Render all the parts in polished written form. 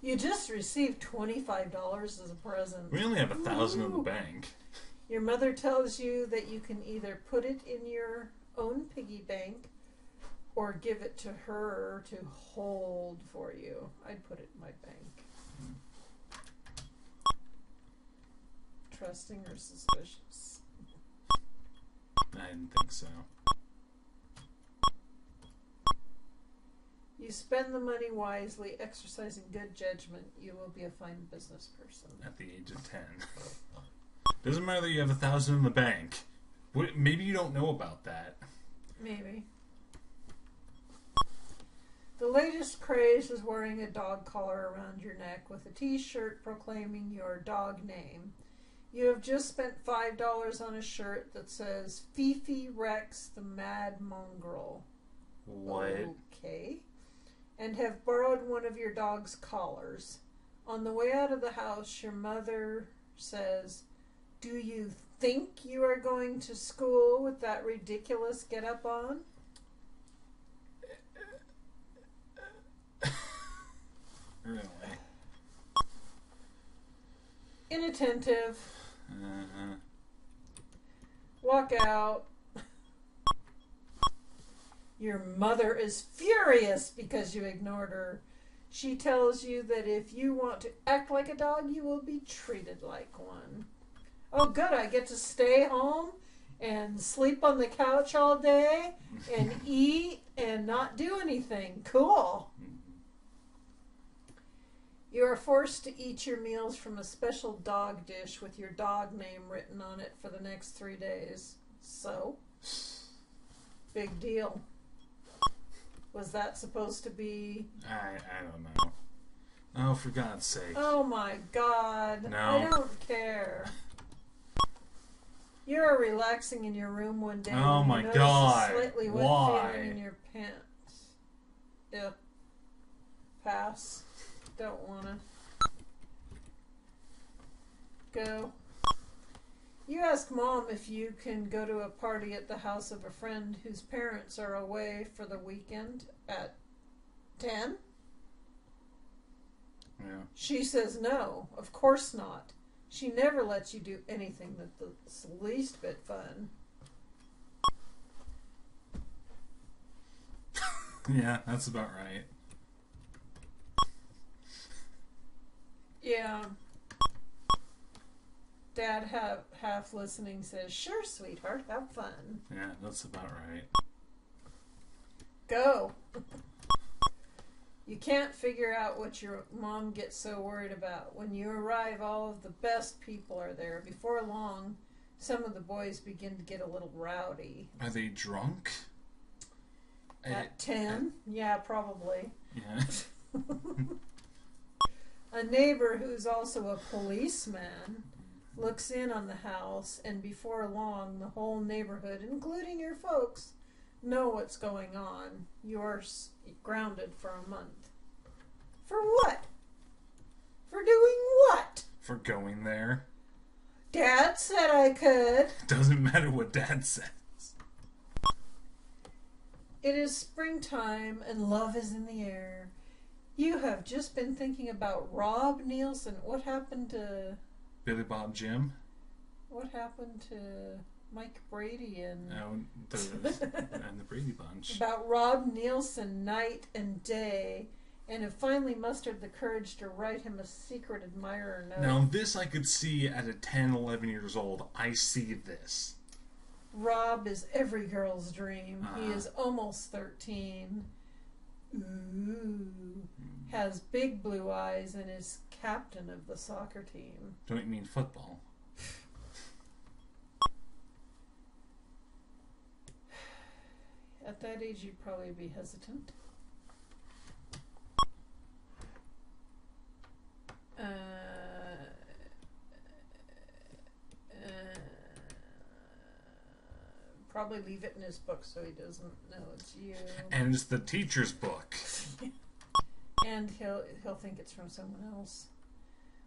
You just received $25 as a present. We only have 1,000 in the bank. Your mother tells you that you can either put it in your own piggy bank or give it to her to hold for you. I'd put it in my bank. Trusting or suspicious? I didn't think so. You spend the money wisely, exercising good judgment. You will be a fine business person. At the age of 10. Doesn't matter that you have 1,000 in the bank. Maybe you don't know about that. Maybe. The latest craze is wearing a dog collar around your neck with a t-shirt proclaiming your dog name. You have just spent $5 on a shirt that says Fifi Rex the Mad Mongrel. What? Okay. And have borrowed one of your dog's collars. On the way out of the house, your mother says, "Do you think you are going to school with that ridiculous get-up on?" Really? Inattentive. Walk out. Your mother is furious because you ignored her. She tells you that if you want to act like a dog, you will be treated like one. Oh, good. I get to stay home and sleep on the couch all day and eat and not do anything. Cool. You are forced to eat your meals from a special dog dish with your dog name written on it for the next 3 days. So, big deal. Was that supposed to be... I don't know. Oh, for God's sake. Oh my God. No. I don't care. You're relaxing in your room one day. Oh my God. A slightly wet feeling in your pants. Yeah. Pass. Don't wanna. Go. You ask Mom if you can go to a party at the house of a friend whose parents are away for the weekend at 10. Yeah. She says no, of course not. She never lets you do anything that's the least bit fun. Yeah, that's about right. Yeah. Dad, half listening, says, "Sure, sweetheart, have fun." Yeah, that's about right. Go. You can't figure out what your mom gets so worried about. When you arrive, all of the best people are there. Before long, some of the boys begin to get a little rowdy. Are they drunk? At 10? Yeah, probably. Yeah. A neighbor who's also a policeman looks in on the house, and before long, the whole neighborhood, including your folks, know what's going on. You're grounded for a month. For what? For doing what? For going there. Dad said I could. Doesn't matter what Dad says. It is springtime, and love is in the air. You have just been thinking about Rob Nielsen. What happened to... Billy Bob Jim? What happened to Mike Brady and... and the Brady Bunch. About Rob Nielsen night and day, and have finally mustered the courage to write him a secret admirer note. Now this I could see at 10, 11 years old. I see this. Rob is every girl's dream. He is almost 13. Ooh. Has big blue eyes and is captain of the soccer team. Don't you mean football? At that age, you'd probably be hesitant. Probably leave it in his book so he doesn't know it's you. And it's the teacher's book. And he'll think it's from someone else.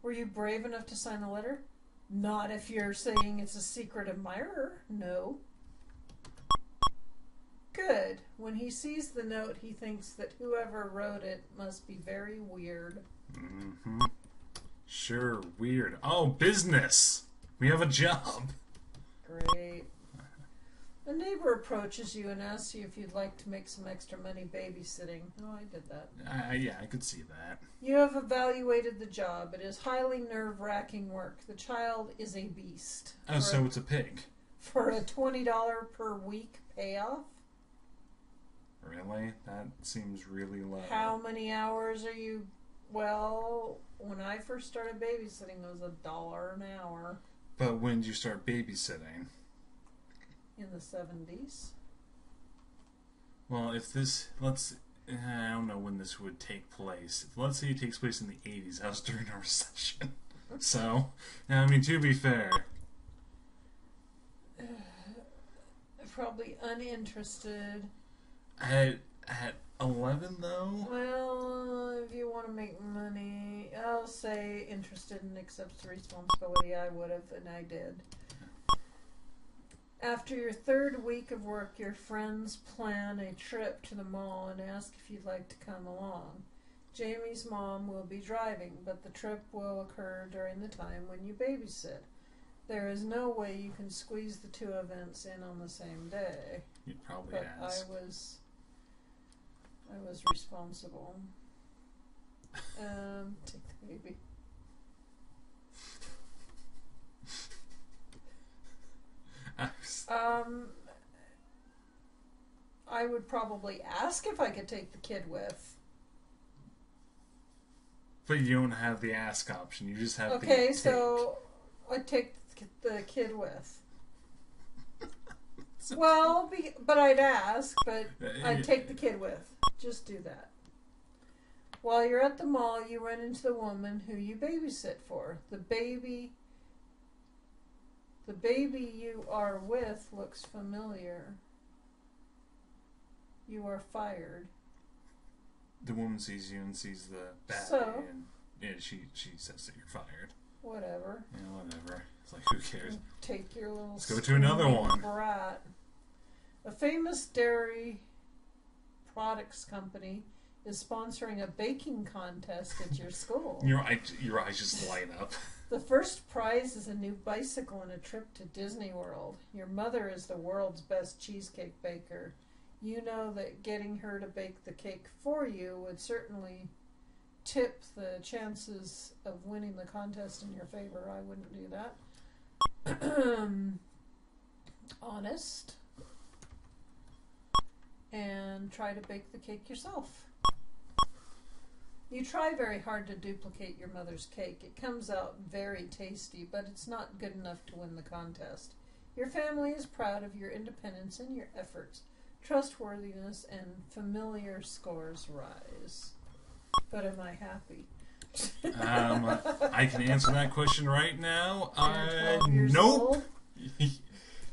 Were you brave enough to sign the letter? Not if you're saying it's a secret admirer. No. good. When he sees the note, he thinks that whoever wrote it must be very weird. Mm-hmm. Sure, weird. Oh, business! We have a job! Great. A neighbor approaches you and asks you if you'd like to make some extra money babysitting. Oh, I did that. Yeah, I could see that. You have evaluated the job. It is highly nerve-wracking work. The child is a beast. Oh, so it's a pig. For a $20 per week payoff? Really? That seems really low. How many hours are you... Well, when I first started babysitting, it was $1 an hour. But when did you start babysitting? In the 70s. Well, if this... I don't know when this would take place. Let's say it takes place in the 80s. That was during a recession. So, I mean, to be fair... Probably uninterested. At 11, though? Well, if you want to make money, I'll say interested and accepts the responsibility. I would have, and I did. After your third week of work, your friends plan a trip to the mall and ask if you'd like to come along. Jamie's mom will be driving, but the trip will occur during the time when you babysit. There is no way you can squeeze the two events in on the same day. You'd probably But ask. I was responsible. Take the baby. I would probably ask if I could take the kid with. But you don't have the ask option. You just have the Okay, take. so I'd take the kid with. Well, but I'd ask, but I'd take the kid with. Just do that. While you're at the mall, you run into the woman who you babysit for. The baby you are with looks familiar. You are fired. The woman sees you and sees the baby, So? and yeah, she says that you're fired. Whatever. Yeah, whatever. It's like, who cares? Take your little... Let's go to another one. Brat. A famous dairy products company is sponsoring a baking contest at your school. Your eyes just light up. The first prize is a new bicycle and a trip to Disney World. Your mother is the world's best cheesecake baker. You know that getting her to bake the cake for you would certainly tip the chances of winning the contest in your favor. I wouldn't do that. Honest. And try to bake the cake yourself. You try very hard to duplicate your mother's cake. It comes out very tasty, but it's not good enough to win the contest. Your family is proud of your independence and your efforts. Trustworthiness and familiar scores rise. But am I happy? I can answer that question right now. 12 years nope. old.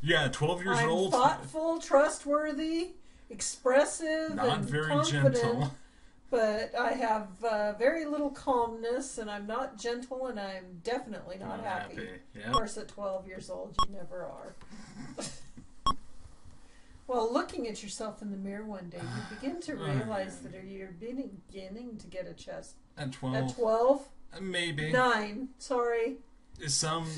Yeah, 12 years I'm old. thoughtful, trustworthy, expressive, Not and very confident. gentle. But I have very little calmness, and I'm not gentle, and I'm definitely not happy. Yeah. Of course, at 12 years old, you never are. Well, looking at yourself in the mirror one day, you begin to realize that you're beginning to get a chest. At 12? At 12? Maybe. 9, sorry. Some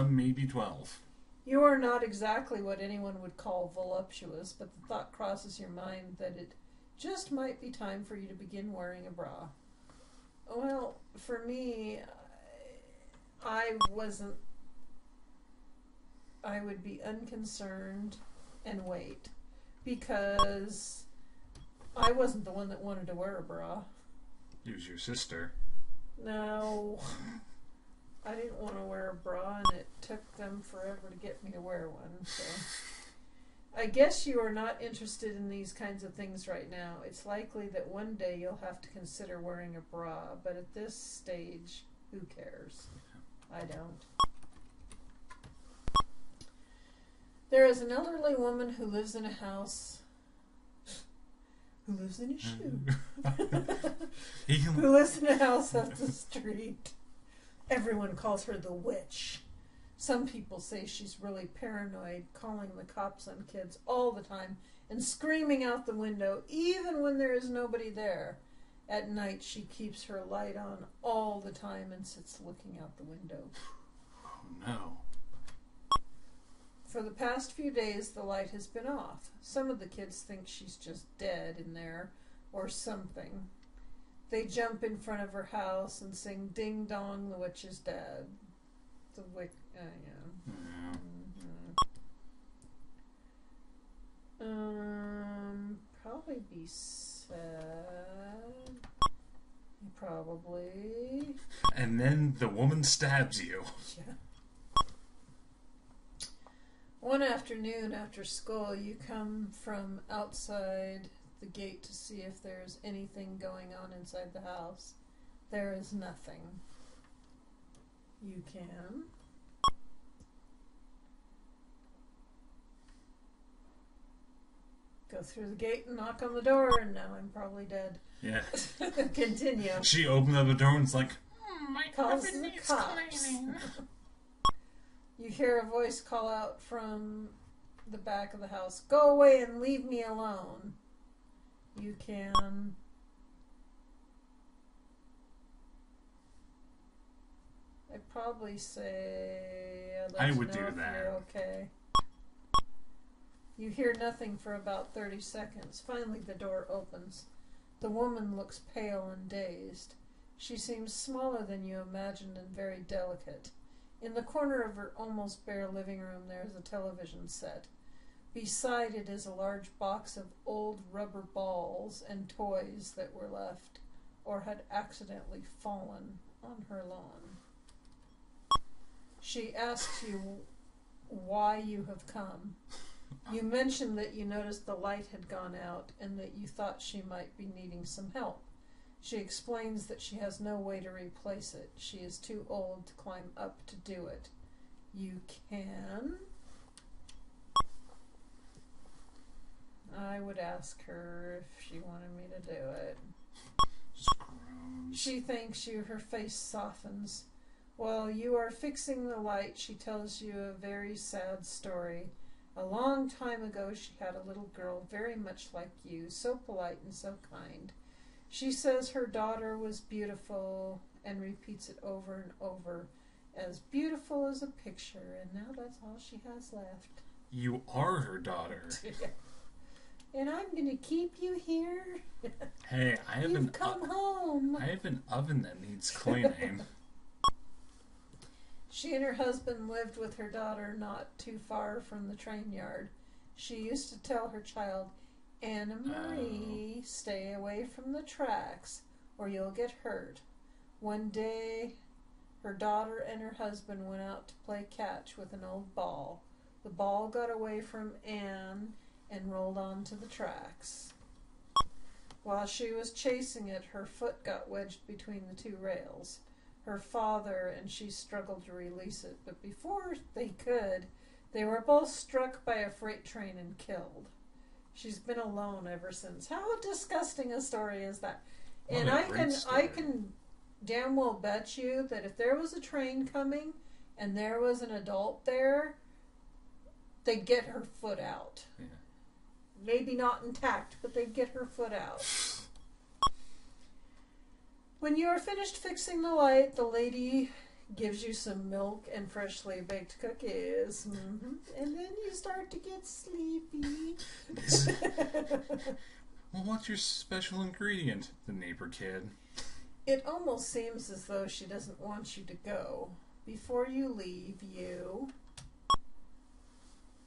maybe 12. You are not exactly what anyone would call voluptuous, but the thought crosses your mind that it just might be time for you to begin wearing a bra. Well, for me, I would be unconcerned and wait, because I wasn't the one that wanted to wear a bra. It was your sister. No, I didn't want to wear a bra, and it took them forever to get me to wear one, so... I guess you are not interested in these kinds of things right now. It's likely that one day you'll have to consider wearing a bra, but at this stage, who cares? I don't. There is an elderly woman who lives in a house... who lives in a shoe. Who lives in a house off the street. Everyone calls her the witch. Some people say she's really paranoid, calling the cops on kids all the time and screaming out the window, even when there is nobody there. At night, she keeps her light on all the time and sits looking out the window. Oh, no. For the past few days, the light has been off. Some of the kids think she's just dead in there or something. They jump in front of her house and sing "Ding Dong, the witch is dead." The witch, yeah. Probably be sad. Probably. And then the woman stabs you. Yeah. One afternoon after school, you come from outside the gate to see if there's anything going on inside the house. There is nothing. You can go through the gate and knock on the door, and now I'm probably dead. Yeah. Continue. She opened up the door and it's like, my oven needs cleaning. You hear a voice call out from the back of the house, "Go away and leave me alone." You can I'd probably say I'd like I to would know do if that. You're okay. You hear nothing for about 30 seconds. Finally, the door opens. The woman looks pale and dazed. She seems smaller than you imagined and very delicate. In the corner of her almost bare living room, there is a television set. Beside it is a large box of old rubber balls and toys that were left or had accidentally fallen on her lawn. She asks you why you have come. You mention that you noticed the light had gone out and that you thought she might be needing some help. She explains that she has no way to replace it. She is too old to climb up to do it. You can. I would ask her if she wanted me to do it. She thanks you. Her face softens. While you are fixing the light, she tells you a very sad story. A long time ago, she had a little girl very much like you, so polite and so kind. She says her daughter was beautiful and repeats it over and over, as beautiful as a picture, and now that's all she has left. You are her daughter. And I'm going to keep you here. Hey, You've come home. I have an oven that needs cleaning. She and her husband lived with her daughter not too far from the train yard. She used to tell her child, "Anna Marie, stay away from the tracks or you'll get hurt." One day, her daughter and her husband went out to play catch with an old ball. The ball got away from Anne and rolled onto the tracks. While she was chasing it, her foot got wedged between the two rails. Her father and she struggled to release it, but before they could, they were both struck by a freight train and killed. She's been alone ever since. How disgusting a story is that? And I can damn well bet you that if there was a train coming and there was an adult there, they'd get her foot out. Yeah. Maybe not intact, but they'd get her foot out. When you are finished fixing the light, the lady gives you some milk and freshly baked cookies. Mm-hmm. And then you start to get sleepy. Well, what's your special ingredient? The neighbor kid. It almost seems as though she doesn't want you to go. Before you leave, you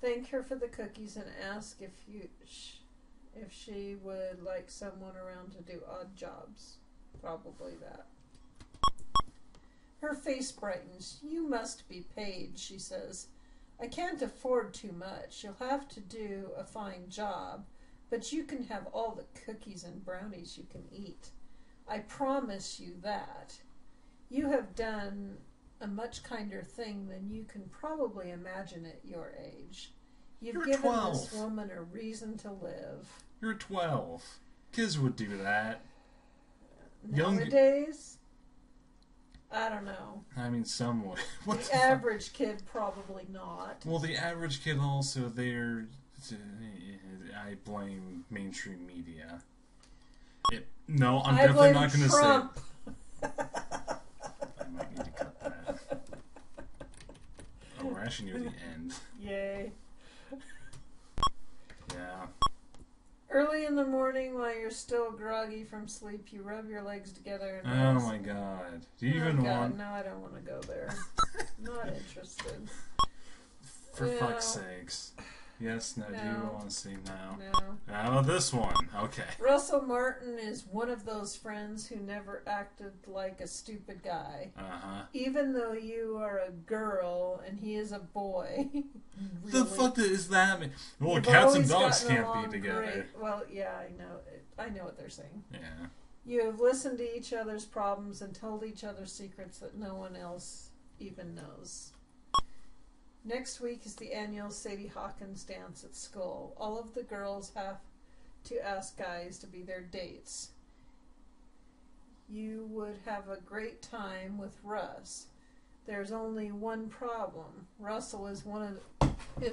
thank her for the cookies and ask if she would like someone around to do odd jobs. Probably that. Her face brightens. "You must be paid," she says. "I can't afford too much. You'll have to do a fine job, but you can have all the cookies and brownies you can eat. I promise you that. You have done a much kinder thing than you can probably imagine at your age. You've given 12. this woman a reason to live." You're 12. Kids would do that. Nowadays, I don't know. I mean, some would. The average kid probably not. Well, the average kid also, they're I blame mainstream media. No, I'm I definitely blame not going to say. Trump. I might need to cut that. Oh, we're actually near the end. Yay. Yeah. Early in the morning, while you're still groggy from sleep, you rub your legs together. And Oh my god. Do you even want... No, I don't want to go there. Not interested. For fuck's sakes. Yes, no, do you want to see now? No. How about this one? Okay. Russell Martin is one of those friends who never acted like a stupid guy. Uh-huh. Even though you are a girl and he is a boy. Really? The fuck does that mean? Well, You've cats and always dogs gotten can't along be together. great. Well, yeah, I know. I know what they're saying. Yeah. You have listened to each other's problems and told each other secrets that no one else even knows. Next week is the annual Sadie Hawkins dance at school. All of the girls have to ask guys to be their dates. You would have a great time with Russ. There's only one problem. Russell is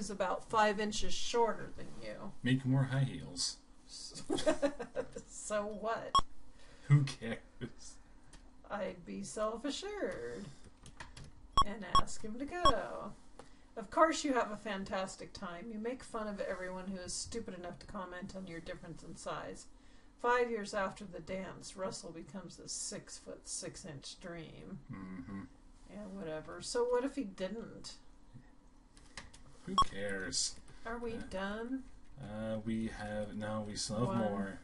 about 5 inches shorter than you. Make him wear high heels. So what? Who cares? I'd be self-assured and ask him to go. Of course you have a fantastic time. You make fun of everyone who is stupid enough to comment on your difference in size. 5 years after the dance, Russell becomes a 6'6" dream. Mm-hmm. Yeah, whatever. So what if he didn't? Who cares? Are we done? We still have more.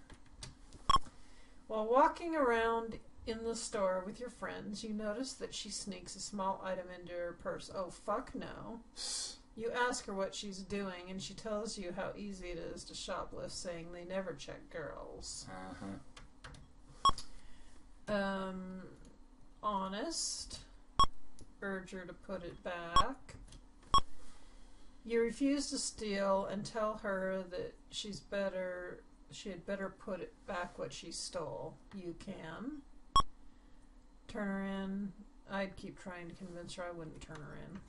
While walking around in the store with your friends, you notice that she sneaks a small item into her purse. Oh, fuck no. You ask her what she's doing, and she tells you how easy it is to shoplift, saying they never check girls. Honest. Urge her to put it back. You refuse to steal and tell her that she had better put it back what she stole. You can. Turn her in. I'd keep trying to convince her I wouldn't turn her in.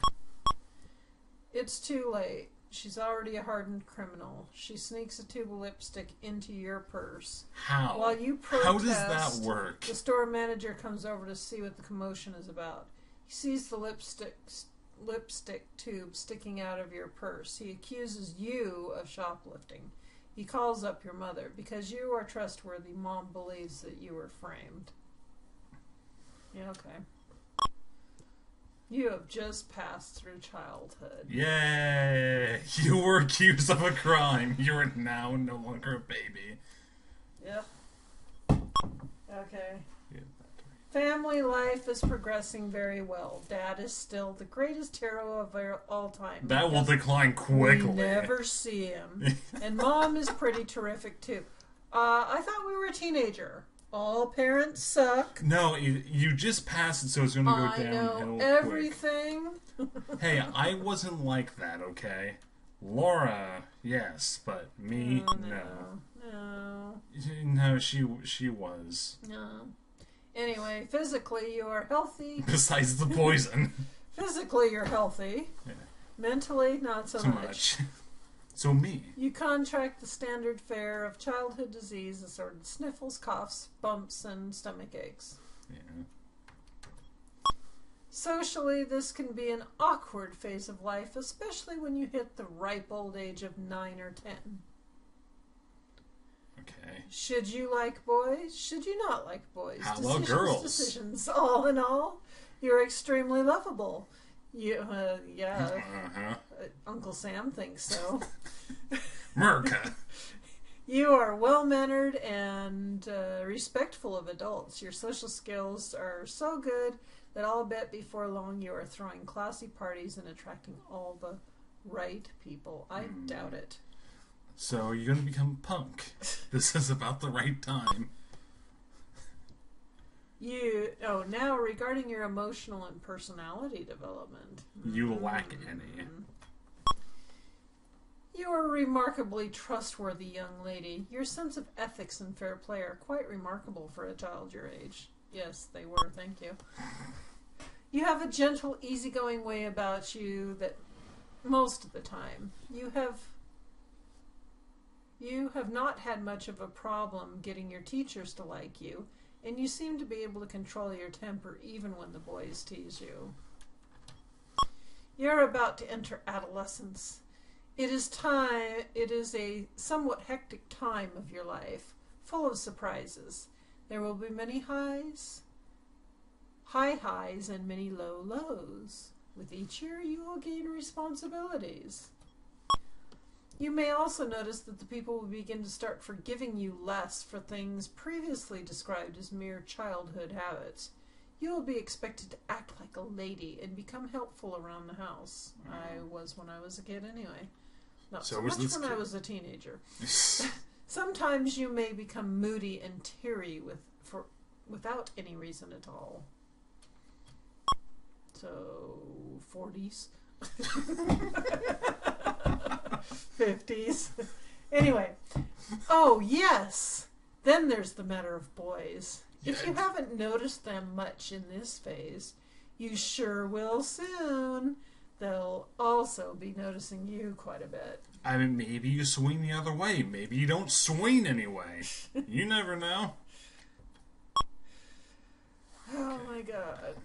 It's too late. She's already a hardened criminal. She sneaks a tube of lipstick into your purse. How? While you protest, how does that work? The store manager comes over to see what the commotion is about. He sees the lipstick tube sticking out of your purse. He accuses you of shoplifting. He calls up your mother. Because you are trustworthy, Mom believes that you were framed. Yeah, okay. You have just passed through childhood. Yay! You were accused of a crime. You are now no longer a baby. Yep. Okay. Yeah. Family life is progressing very well. Dad is still the greatest hero of all time. That will decline quickly. We never see him. And Mom is pretty terrific too. I thought we were a teenager. All parents suck. No, you just passed it, so it's going to go downhill. I know everything. Hey, I wasn't like that, okay? Laura, yes, but me, no. No, she was. No. Anyway, physically you are healthy. Besides the poison. Physically you're healthy. Yeah. Mentally, not so much. So me. You contract the standard fare of childhood disease, assorted sniffles, coughs, bumps, and stomach aches. Yeah. Socially, this can be an awkward phase of life, especially when you hit the ripe old age of 9 or 10. Okay. Should you like boys? Should you not like boys? How about girls? Decisions. All in all, you're extremely lovable. Yeah. Uncle Sam thinks so. Merca. You are well-mannered and respectful of adults. Your social skills are so good that I'll bet before long you are throwing classy parties and attracting all the right people. I doubt it. So you're going to become punk. This is about the right time. Now regarding your emotional and personality development. You lack any. You are a remarkably trustworthy young lady. Your sense of ethics and fair play are quite remarkable for a child your age. Yes, they were, thank you. You have a gentle, easygoing way about you that most of the time. You have You have not had much of a problem getting your teachers to like you, and you seem to be able to control your temper even when the boys tease you. You're about to enter adolescence. It is a somewhat hectic time of your life, full of surprises. There will be many high highs, and many low lows. With each year, you will gain responsibilities. You may also notice that the people will begin to start forgiving you less for things previously described as mere childhood habits. You will be expected to act like a lady and become helpful around the house. I was when I was a kid anyway. Not so much when I was a teenager. Sometimes you may become moody and teary without any reason at all. So, 40s. 50s. Anyway. Oh, yes! Then there's the matter of boys. If you haven't noticed them much in this phase, you sure will soon. They'll also be noticing you quite a bit. I mean, maybe you swing the other way. Maybe you don't swing anyway. You never know. Oh my God.